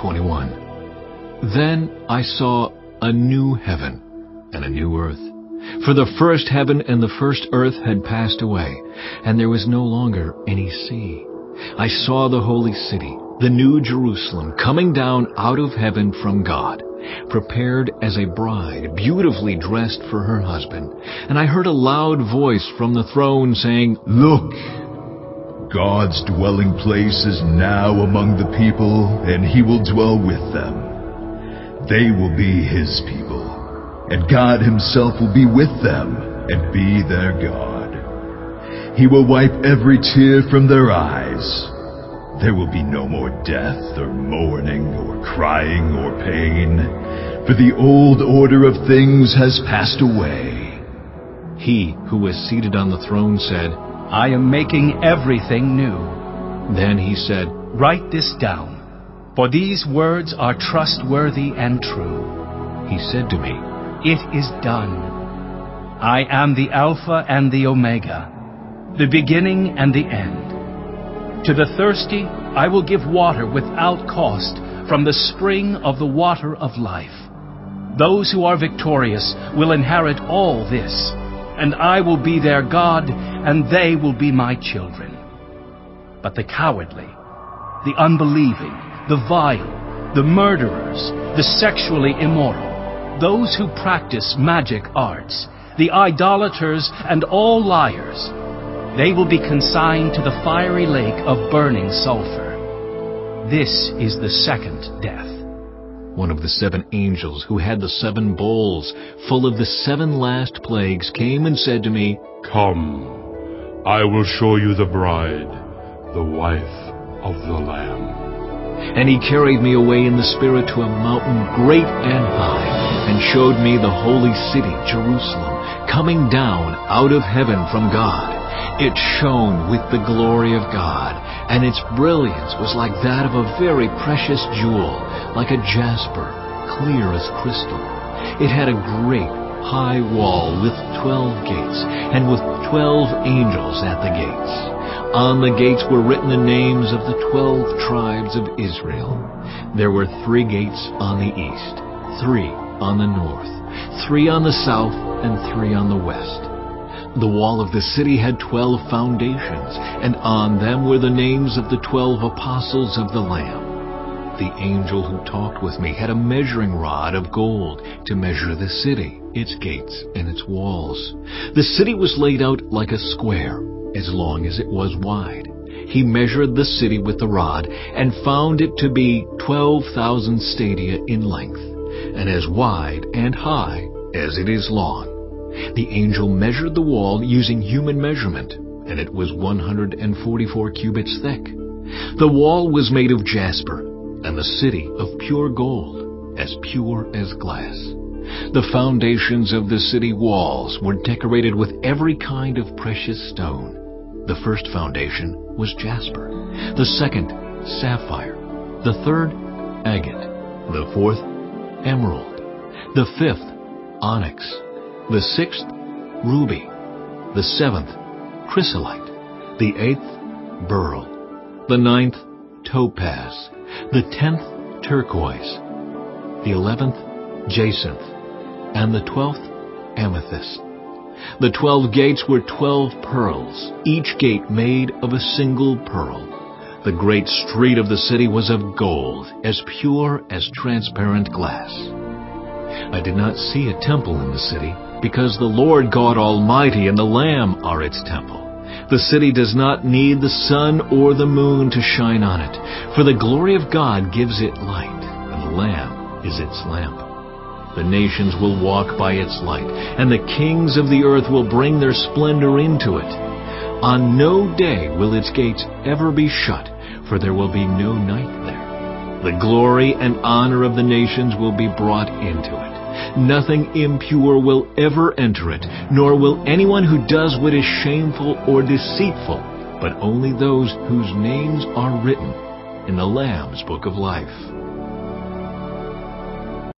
21. Then I saw a new heaven and a new earth. For the first heaven and the first earth had passed away, and there was no longer any sea. I saw the holy city, the new Jerusalem, coming down out of heaven from God, prepared as a bride, beautifully dressed for her husband. And I heard a loud voice from the throne saying, Look! God's dwelling place is now among the people, and He will dwell with them. They will be His people, and God Himself will be with them and be their God. He will wipe every tear from their eyes. There will be no more death or mourning or crying or pain, for the old order of things has passed away. He who was seated on the throne said, I am making everything new. Then He said, Write this down, for these words are trustworthy and true. He said to me, It is done. I am the Alpha and the Omega, the beginning and the end. To the thirsty I will give water without cost from the spring of the water of life. Those who are victorious will inherit all this, and I will be their God, and they will be my children. But the cowardly, the unbelieving, the vile, the murderers, the sexually immoral, those who practice magic arts, the idolaters, and all liars, they will be consigned to the fiery lake of burning sulfur. This is the second death. One of the 7 angels who had the 7 bowls full of the 7 last plagues came and said to me, Come, I will show you the bride, the wife of the Lamb. And he carried me away in the Spirit to a mountain great and high, and showed me the holy city, Jerusalem, coming down out of heaven from God. It shone with the glory of God, and its brilliance was like that of a very precious jewel, like a jasper, clear as crystal. It had a great high wall with 12 gates, and with 12 angels at the gates. On the gates were written the names of the 12 tribes of Israel. There were 3 gates on the east, 3 on the north, 3 on the south, and 3 on the west. The wall of the city had 12 foundations, and on them were the names of the 12 apostles of the Lamb. The angel who talked with me had a measuring rod of gold to measure the city, its gates, and its walls. The city was laid out like a square, as long as it was wide. He measured the city with the rod, and found it to be 12,000 stadia in length, and as wide and high as it is long. The angel measured the wall using human measurement, and it was 144 cubits thick. The wall was made of jasper, and the city of pure gold, as pure as glass. The foundations of the city walls were decorated with every kind of precious stone. The first foundation was jasper, the second sapphire, the third agate, the fourth emerald, the fifth onyx, the 6th ruby, the 7th chrysolite, the 8th beryl, the 9th topaz, the 10th turquoise, the 11th jacinth, and the 12th amethyst. The 12 gates were 12 pearls, each gate made of a single pearl. The great street of the city was of gold, as pure as transparent glass. I did not see a temple in the city, because the Lord God Almighty and the Lamb are its temple. The city does not need the sun or the moon to shine on it, for the glory of God gives it light, and the Lamb is its lamp. The nations will walk by its light, and the kings of the earth will bring their splendor into it. On no day will its gates ever be shut, for there will be no night there. The glory and honor of the nations will be brought into it. Nothing impure will ever enter it, nor will anyone who does what is shameful or deceitful, but only those whose names are written in the Lamb's book of life.